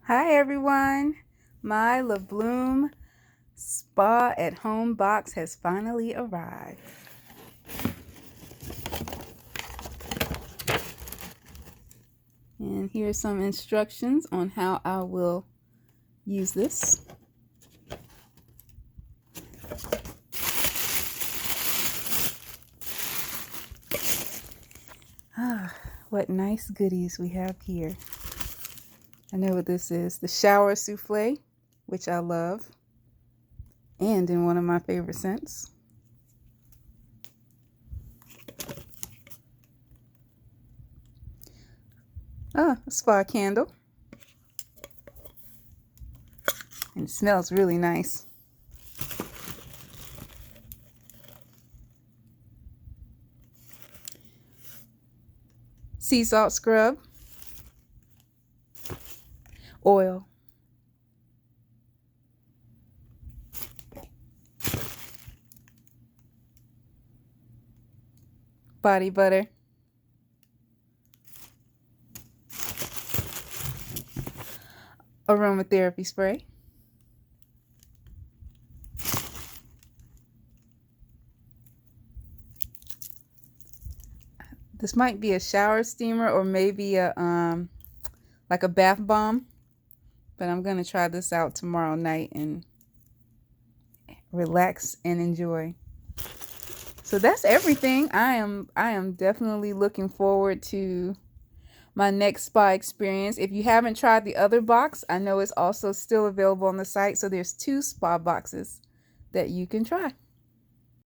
Hi everyone, my LeBloom Spa at Home box has finally arrived. And here's some instructions on how I will use this. What nice goodies we have here. I know what this is, the shower souffle, which I love, and in one of my favorite scents. A spa candle. And it smells really nice. Sea salt scrub. Oil. Body butter. Aromatherapy spray. This might be a shower steamer or maybe a like a bath bomb, but I'm gonna try this out tomorrow night and relax and enjoy. So that's everything. I am definitely looking forward to my next spa experience. If you haven't tried the other box, I know it's also still available on the site. So there's 2 spa boxes that you can try.